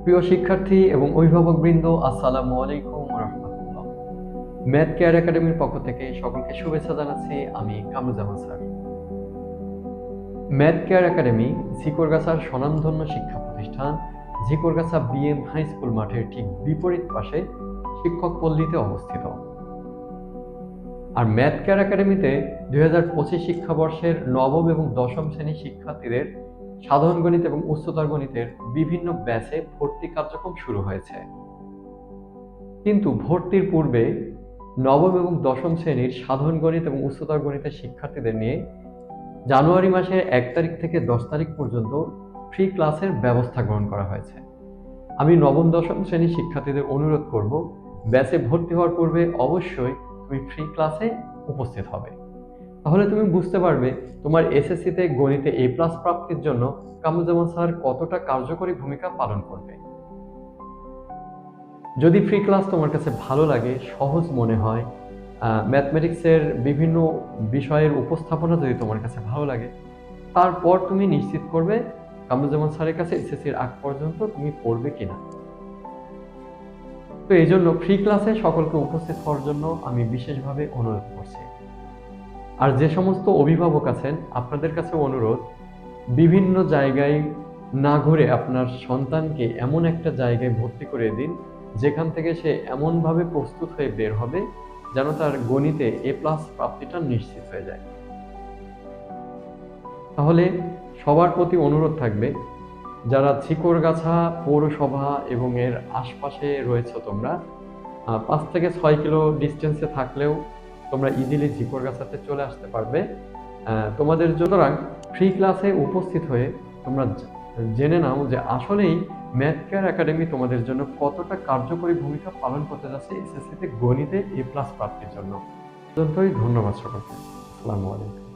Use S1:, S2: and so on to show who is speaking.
S1: প্রিয় শিক্ষার্থী এবং অভিভাবকবৃন্দ, আসসালামু আলাইকুম রাহমাতুল্লাহ। ম্যাথ কেয়ার একাডেমির পক্ষ থেকে সকলকে শুভেচ্ছা জানাচ্ছি। আমি Kamruzzaman sir. Math care academy ঝিকরগাছার স্বনামধন্য শিক্ষা প্রতিষ্ঠান ঝিকরগাছা বিএম হাই স্কুল মাঠের ঠিক বিপরীত পাশে শিক্ষক পল্লীতে অবস্থিত। আর ম্যাথ কেয়ার একাডেমিতে 2025 শিক্ষাবর্ষের নবম এবং দশম শ্রেণীর শিক্ষার্থীদের সাধারণ গণিত এবং উচ্চতর গণিতের বিভিন্ন ব্যাচে ভর্তি কার্যক্রম শুরু হয়েছে। কিন্তু ভর্তির পূর্বে নবম এবং দশম শ্রেণীর সাধারণ গণিত এবং উচ্চতর গণিতের শিক্ষার্থীদের নিয়ে জানুয়ারি মাসের 1 তারিখ থেকে 10 তারিখ পর্যন্ত ফ্রি ক্লাসের ব্যবস্থা গ্রহণ করা হয়েছে। আমি নবম দশম শ্রেণীর শিক্ষার্থীদের অনুরোধ করব, ব্যাচে ভর্তি হওয়ার পূর্বে অবশ্যই তুমি ফ্রি ক্লাসে উপস্থিত হবে। তাহলে তুমি বুঝতে পারবে তোমার এসএসসিতে গণিতে A+ প্রাপ্তির জন্য কামরুজ্জামান স্যার কতটা কার্যকরী ভূমিকা পালন করবে। যদি ফ্রি ক্লাস তোমার কাছে ভালো লাগে, সহজ মনে হয়, ম্যাথমেটিক্সের বিভিন্ন বিষয়ের উপস্থাপনা যদি তোমার কাছে ভালো লাগে, তারপর তুমি নিশ্চিত করবে কামরুজ্জামান স্যারের কাছে এসএসসির আগ পর্যন্ত তুমি পড়বে কিনা। তো এই জন্য ফ্রি ক্লাসে সকলকে উপস্থিত হওয়ার জন্য আমি বিশেষভাবে অনুরোধ করছি। আর যে সমস্ত অভিভাবক আছেন, আপনাদের কাছে অনুরোধ, বিভিন্ন জায়গায় না ঘুরে আপনার সন্তানকে এমন একটা জায়গায় ভর্তি করে দিন যেখান থেকে সে এমনভাবে প্রস্তুত হয়ে বের হবে যেন তার গণিতে A+ প্রাপ্তিটা নিশ্চিত হয়ে যায়। তাহলে সবার প্রতি অনুরোধ থাকবে, যারা ঝিকরগাছা পৌরসভা এবং এর আশপাশে রয়েছে, তোমরা 5 থেকে 6 কিলো ডিস্টেন্সে থাকলেও তোমরা ইজিলি ঝিকরগাছাতে চলে আসতে পারবে। তোমাদের সুতরাং ফ্রি ক্লাসে উপস্থিত হয়ে তোমরা জেনে নাও যে আসলেই ম্যাথ কেয়ার একাডেমি তোমাদের জন্য কতটা কার্যকরী ভূমিকা পালন করতে যাচ্ছে এসএসসিতে গণিতে A+ প্রাপ্তির জন্য। ধন্যবাদ সকলকে। আসসালামু আলাইকুম।